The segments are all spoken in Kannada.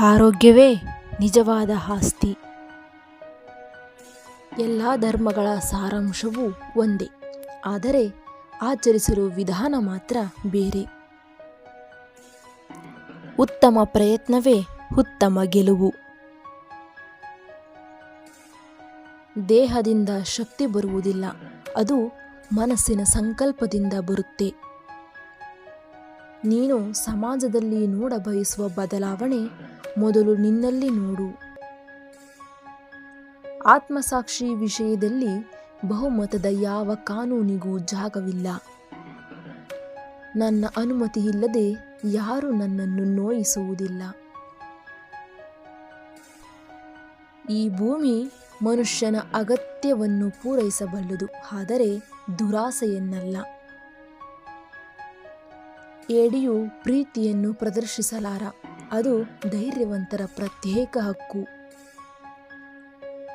ಆರೋಗ್ಯವೇ ನಿಜವಾದ ಆಸ್ತಿ. ಎಲ್ಲ ಧರ್ಮಗಳ ಸಾರಾಂಶವೂ ಒಂದೇ, ಆದರೆ ಆಚರಿಸಿರುವ ವಿಧಾನ ಮಾತ್ರ ಬೇರೆ. ಉತ್ತಮ ಪ್ರಯತ್ನವೇ ಉತ್ತಮ ಗೆಲುವು. ದೇಹದಿಂದ ಶಕ್ತಿ ಬರುವುದಿಲ್ಲ, ಅದು ಮನಸ್ಸಿನ ಸಂಕಲ್ಪದಿಂದ ಬರುತ್ತೆ. ನೀನು ಸಮಾಜದಲ್ಲಿ ನೋಡಬಯಸುವ ಬದಲಾವಣೆ ಮೊದಲು ನಿನ್ನಲ್ಲಿ ನೋಡು. ಆತ್ಮಸಾಕ್ಷಿ ವಿಷಯದಲ್ಲಿ ಬಹುಮತದ ಯಾವ ಕಾನೂನಿಗೂ ಜಾಗವಿಲ್ಲ. ನನ್ನ ಅನುಮತಿ ಇಲ್ಲದೆ ಯಾರೂ ನನ್ನನ್ನು ನೋಯಿಸುವುದಿಲ್ಲ. ಈ ಭೂಮಿ ಮನುಷ್ಯನ ಅಗತ್ಯವನ್ನು ಪೂರೈಸಬಲ್ಲದು, ಆದರೆ ದುರಾಸೆಯನ್ನಲ್ಲ. ಏಡಿಯು ಪ್ರೀತಿಯನ್ನು ಪ್ರದರ್ಶಿಸಲಾರ, ಅದು ಧೈರ್ಯವಂತರ ಪ್ರತ್ಯೇಕ ಹಕ್ಕು.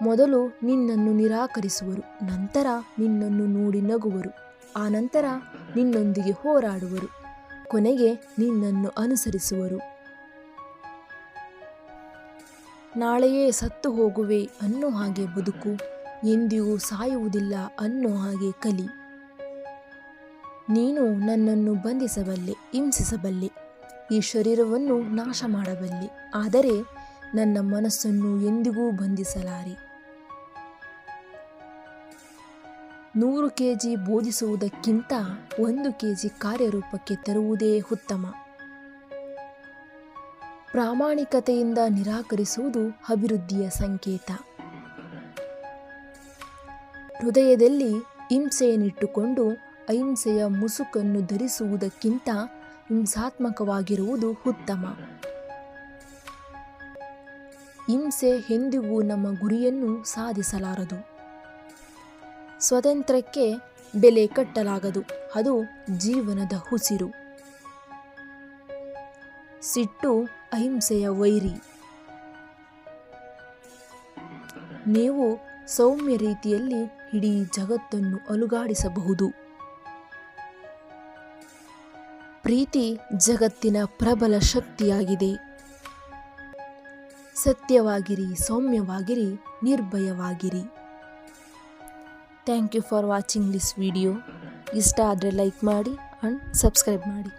ಮೊದಲು ನಿನ್ನನ್ನು ನಿರಾಕರಿಸುವರು, ನಂತರ ನಿನ್ನನ್ನು ನೋಡಿ ನಗುವರು, ಆನಂತರ ನಿನ್ನೊಂದಿಗೆ ಹೋರಾಡುವರು, ಕೊನೆಗೆ ನಿನ್ನನ್ನು ಅನುಸರಿಸುವರು. ನಾಳೆಯೇ ಸತ್ತು ಹೋಗುವೆ ಅನ್ನೋ ಹಾಗೆ ಬದುಕು, ಎಂದಿಗೂ ಸಾಯುವುದಿಲ್ಲ ಅನ್ನೋ ಹಾಗೆ ಕಲಿ. ನೀನು ನನ್ನನ್ನು ಬಂಧಿಸಬಲ್ಲೆ, ಹಿಂಸಿಸಬಲ್ಲೆ, ಈ ಶರೀರವನ್ನು ನಾಶ ಮಾಡಬಲ್ಲೆ, ಆದರೆ ನನ್ನ ಮನಸ್ಸನ್ನು ಎಂದಿಗೂ ಬಂಧಿಸಲಾರೆ. 100 kg ಬೋಧಿಸುವುದಕ್ಕಿಂತ 1 kg ಕಾರ್ಯರೂಪಕ್ಕೆ ತರುವುದೇ ಉತ್ತಮ. ಪ್ರಾಮಾಣಿಕತೆಯಿಂದ ನಿರಾಕರಿಸುವುದು ಅಭಿವೃದ್ಧಿಯ ಸಂಕೇತ. ಹೃದಯದಲ್ಲಿ ಹಿಂಸೆಯನ್ನಿಟ್ಟುಕೊಂಡು ಅಹಿಂಸೆಯ ಮುಸುಕನ್ನು ಧರಿಸುವುದಕ್ಕಿಂತ ಹಿಂಸಾತ್ಮಕವಾಗಿರುವುದು ಉತ್ತಮ. ಹಿಂಸೆ ಎಂದಿಗೂ ನಮ್ಮ ಗುರಿಯನ್ನು ಸಾಧಿಸಲಾರದು. ಸ್ವಾತಂತ್ರ್ಯಕ್ಕೆ ಬೆಲೆ ಕಟ್ಟಲಾಗದು, ಅದು ಜೀವನದ ಉಸಿರು. ಸಿಟ್ಟು ಅಹಿಂಸೆಯ ವೈರಿ. ನೀವು ಸೌಮ್ಯ ರೀತಿಯಲ್ಲಿ ಇಡೀ ಜಗತ್ತನ್ನು ಅಲುಗಾಡಿಸಬಹುದು. ಪ್ರೀತಿ ಜಗತ್ತಿನ ಪ್ರಬಲ ಶಕ್ತಿಯಾಗಿದೆ. ಸತ್ಯವಾಗಿರಿ, ಸೌಮ್ಯವಾಗಿರಿ, ನಿರ್ಭಯವಾಗಿರಿ. Thank you for watching this video. ಇಷ್ಟ ಆದರೆ ಲೈಕ್ ಮಾಡಿ ಆ್ಯಂಡ್ ಸಬ್ಸ್ಕ್ರೈಬ್ ಮಾಡಿ.